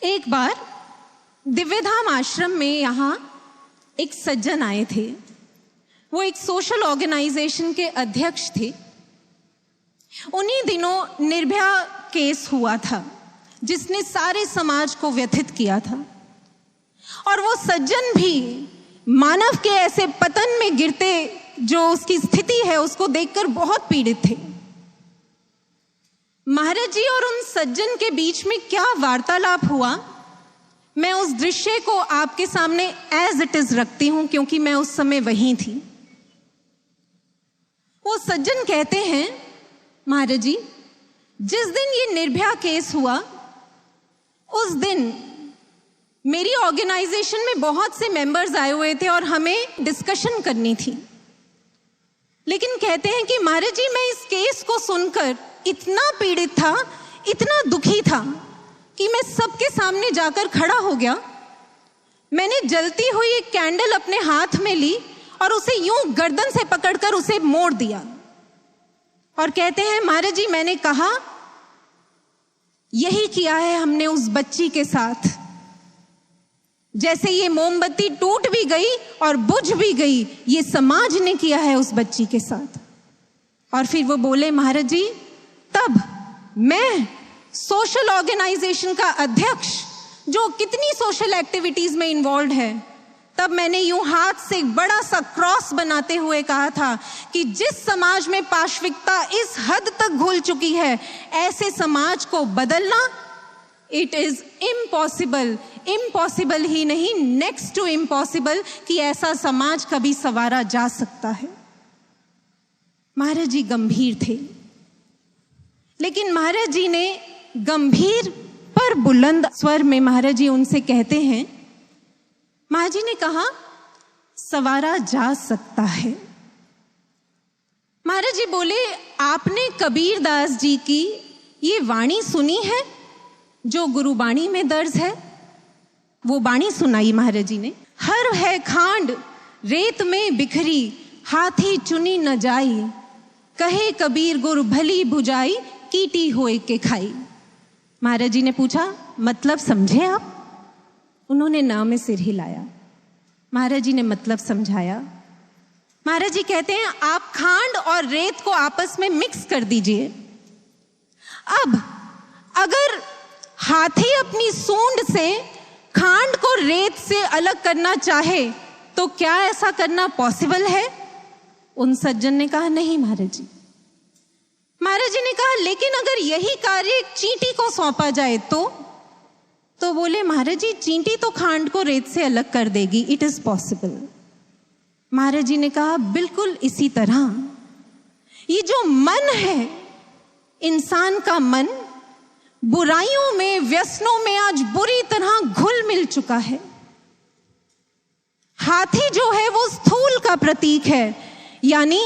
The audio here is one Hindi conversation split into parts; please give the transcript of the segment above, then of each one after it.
एक बार दिव्यधाम आश्रम में यहाँ एक सज्जन आए थे। वो एक सोशल ऑर्गेनाइजेशन के अध्यक्ष थे। उन्हीं दिनों निर्भया केस हुआ था जिसने सारे समाज को व्यथित किया था, और वो सज्जन भी मानव के ऐसे पतन में गिरते जो उसकी स्थिति है उसको देखकर बहुत पीड़ित थे। महाराज जी और उन सज्जन के बीच में क्या वार्तालाप हुआ, मैं उस दृश्य को आपके सामने एज इट इज रखती हूं क्योंकि मैं उस समय वहीं थी। वो सज्जन कहते हैं, महाराज जी जिस दिन ये निर्भया केस हुआ उस दिन मेरी ऑर्गेनाइजेशन में बहुत से मेंबर्स आए हुए थे और हमें डिस्कशन करनी थी। लेकिन कहते हैं कि महाराज जी मैं इस केस को सुनकर इतना पीड़ित था, इतना दुखी था कि मैं सबके सामने जाकर खड़ा हो गया। मैंने जलती हुई एक कैंडल अपने हाथ में ली और उसे यूं गर्दन से पकड़कर उसे मोड़ दिया। और कहते हैं महाराज जी मैंने कहा यही किया है हमने उस बच्ची के साथ। जैसे ये मोमबत्ती टूट भी गई और बुझ भी गई, ये समाज ने किया है उस बच्ची के साथ। और फिर वो बोले, महाराज जी तब मैं सोशल ऑर्गेनाइजेशन का अध्यक्ष जो कितनी सोशल एक्टिविटीज में इन्वॉल्व है, तब मैंने यूं हाथ से एक बड़ा सा क्रॉस बनाते हुए कहा था कि जिस समाज में पाशविकता इस हद तक घुल चुकी है, ऐसे समाज को बदलना इट इज इम्पॉसिबल। इम्पॉसिबल ही नहीं, नेक्स्ट टू इम्पॉसिबल कि ऐसा समाज कभी संवारा जा सकता है। महाराज जी गंभीर थे, लेकिन महाराज जी ने गंभीर पर बुलंद स्वर में महाराज जी उनसे कहते हैं, महाराज जी ने कहा संवारा जा सकता है। महाराज जी बोले, आपने कबीर दास जी की ये वाणी सुनी है जो गुरुबाणी में दर्ज है? वो बाणी सुनाई महाराज जी ने। हर है खांड रेत में बिखरी, हाथी चुनी न जाई, कहे कबीर गुरु भली बुझाई, कीटी होए के खाई। महाराज जी ने पूछा, मतलब समझे आप? उन्होंने ना में सिर हिलाया। महाराज जी ने मतलब समझाया। महाराज जी कहते हैं, आप खांड और रेत को आपस में मिक्स कर दीजिए। अब अगर हाथी अपनी सूंड से खांड को रेत से अलग करना चाहे तो क्या ऐसा करना पॉसिबल है? उन सज्जन ने कहा, नहीं महाराज जी। महाराज जी ने कहा, लेकिन अगर यही कार्य एक चींटी को सौंपा जाए तो बोले, महाराज जी चींटी तो खांड को रेत से अलग कर देगी, इट इज पॉसिबल। महाराज जी ने कहा, बिल्कुल इसी तरह ये जो मन है, इंसान का मन बुराइयों में, व्यसनों में आज बुरी तरह घुल मिल चुका है। हाथी जो है वो स्थूल का प्रतीक है, यानी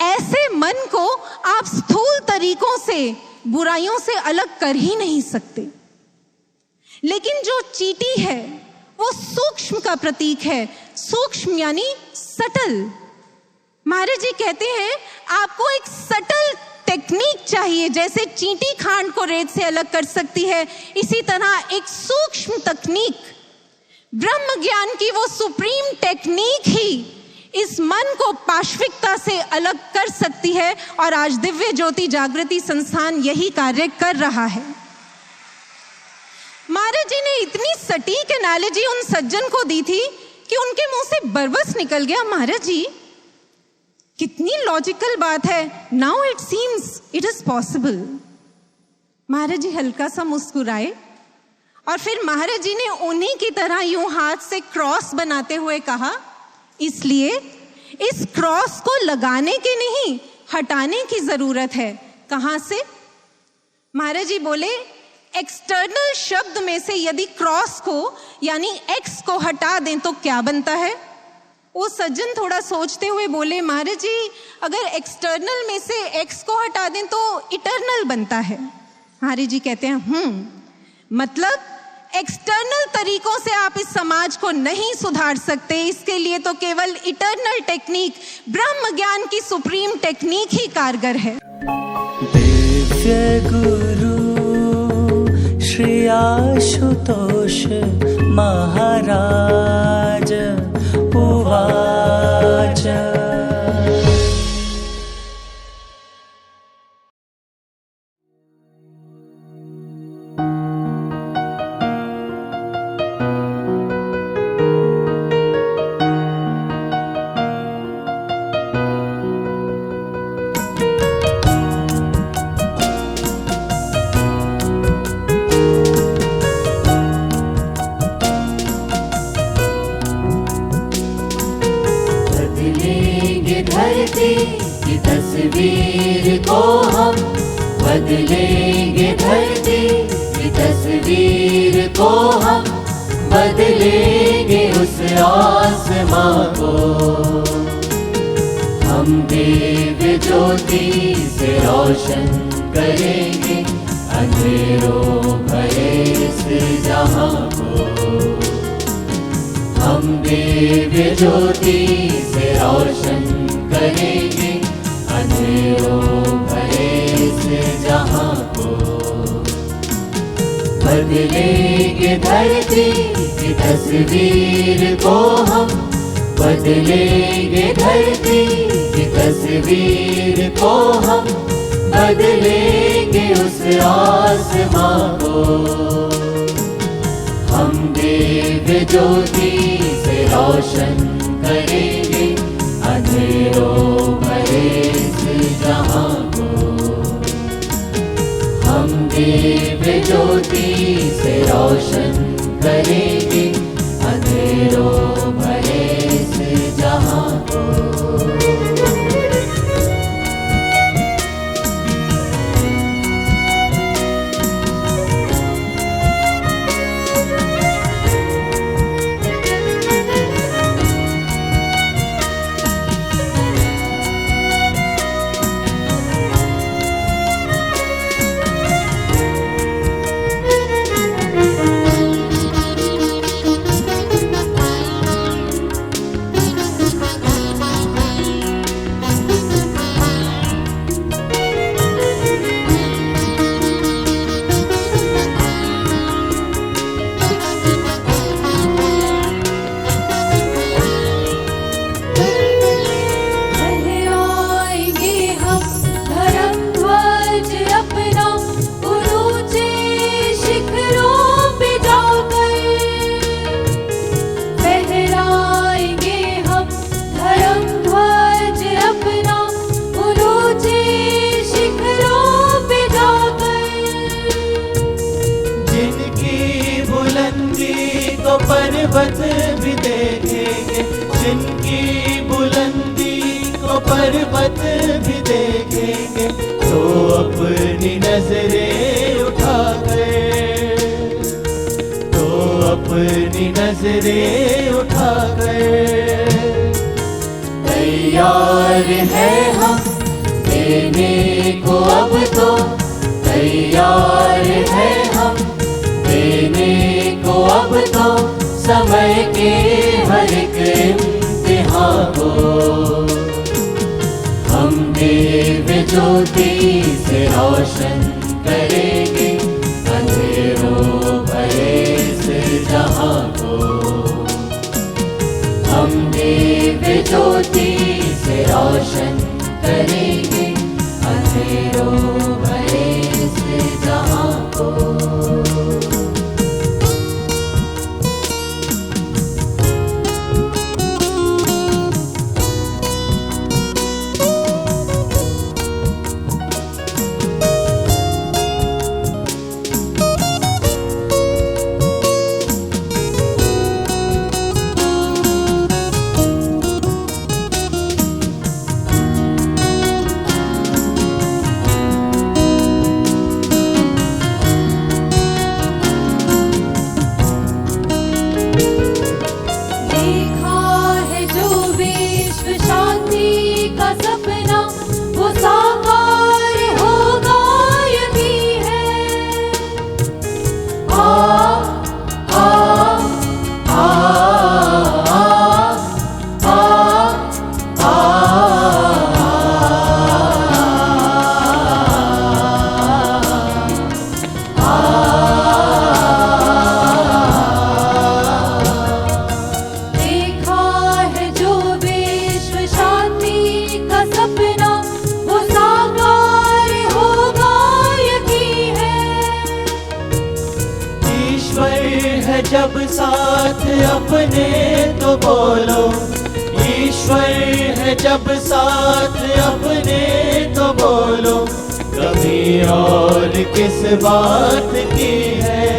ऐसे मन को आप स्थूल तरीकों से, बुराइयों से अलग कर ही नहीं सकते। लेकिन जो चींटी है वो सूक्ष्म का प्रतीक है। सूक्ष्म यानी सटल। महाराज जी कहते हैं, आपको एक सटल टेक्निक चाहिए। जैसे चींटी खांड को रेत से अलग कर सकती है, इसी तरह एक सूक्ष्म तकनीक, ब्रह्म ज्ञान की वो सुप्रीम टेक्निक ही इस मन को पाशविकता से अलग कर सकती है। और आज दिव्य ज्योति जागृति संस्थान यही कार्य कर रहा है। महाराज जी ने इतनी सटीक एनालॉजी उन सज्जन को दी थी कि उनके मुंह से बरबस निकल गया। महाराज जी कितनी लॉजिकल बात है। Now it seems it is possible. Maharaj ji हल्का सा मुस्कुराए और फिर महाराज जी ने उन्हीं की तरह यूं हाथ से क्रॉस बनाते हुए कहा, इसलिए इस क्रॉस को लगाने की नहीं, हटाने की जरूरत है। कहां से? महाराज जी बोले, एक्सटर्नल शब्द में से यदि क्रॉस को यानी एक्स को हटा दें तो क्या बनता है? वो सज्जन थोड़ा सोचते हुए बोले, महाराज जी अगर एक्सटर्नल में से एक्स को हटा दें तो इटर्नल बनता है। महाराज जी कहते हैं, मतलब एक्सटर्नल तरीकों से आप इस समाज को नहीं सुधार सकते, इसके लिए तो केवल इटर्नल टेक्निक, ब्रह्म ज्ञान की सुप्रीम टेक्निक ही कारगर है। दिव्य गुरु श्री आशुतोष महाराज उवाच। की तस्वीर को हम बदलेंगे, धरती की तस्वीर को हम बदलेंगे, उस आसमां को हम दिव्य ज्योति से रोशन करेंगे, अंधेरों भरे इस जहां को हम दिव्य ज्योति से रोशन करेंगे, अंधेरों भरे इस जहां को बदलेंगे, धरती की तस्वीर को हम बदलेंगे, धरती की तस्वीर को हम बदलेंगे, उस आसमां को हम दिव्य ज्योति से रोशन करेंगे, अंधेरों भरे इस जहां को हम दिव्य ज्योति से रोशन करेंगे, अंधेरों भरे इस जहां को। पर्वत भी देखेंगे, जिनकी बुलंदी को पर्वत भी देखेंगे, तो अपनी नजरें उठा गए, तो अपनी नजरें उठा गए। तैयार है हम देने को अब तो, तैयार है हम देने को अब तो, समय के हर एक इम्तिहान को हम दिव्य ज्योति से रोशन करेंगे, अंधेरों भरे इस जहां को हम दिव्य ज्योति से रोशन करेंगे, अंधेरों भरे इस जहां को। ईश्वर है जब साथ अपने तो बोलो, ईश्वर है जब साथ अपने तो बोलो, कमी और किस बात की है,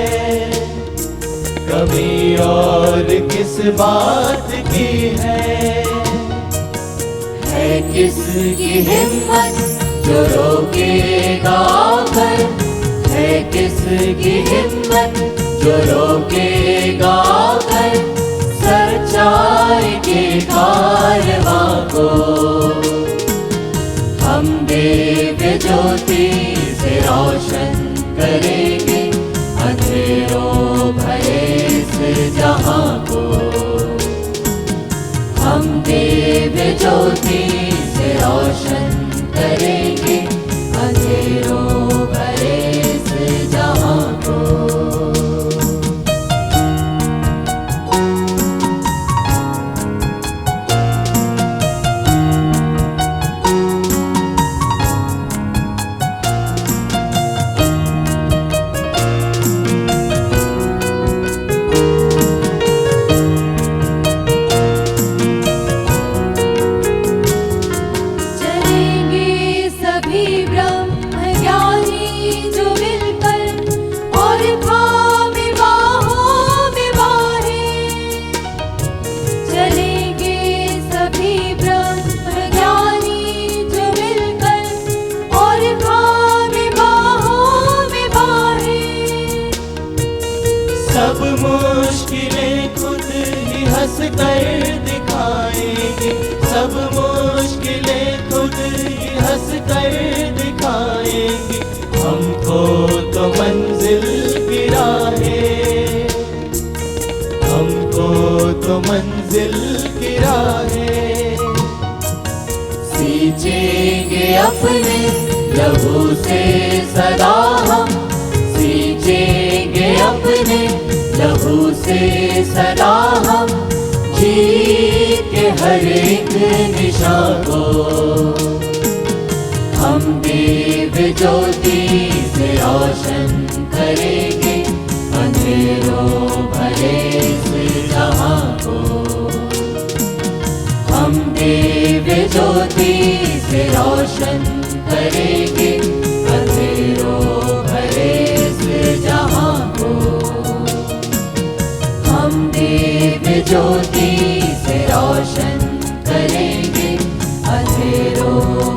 कमी और किस बात की है किसकी हिम्मत जो रोकेगा कर, है किसकी हिम्मत जो रोकेगा कर, सच्चाई के कारवां को। हम दिव्य ज्योति से रोशन करेंगे अंधेरों भरे इस जहां को। हम दिव्य ज्योति से रोशन करेंगे अंधेरों भरे इस जहां को। सब मुश्किलें खुद ही हंस कर दिखाएंगे, सब मुश्किलें खुद ही हंस कर दिखाएंगे, हमको तो मंजिल की राहें, हमको तो मंजिल की राहें। सींचेंगे अपने लहू से सदा हम, सींचेंगे अपने लहू से सदा हम, जीत के हर एक निशान को। हम दिव्य ज्योति से रोशन करेंगे अंधेरों भरे इस जहां को। हम दिव्य ज्योति से रोशन करेंगे अंधेरों भरे इस जहां को। हम दिव्य ज्योति से रोशन करेंगे अंधेरों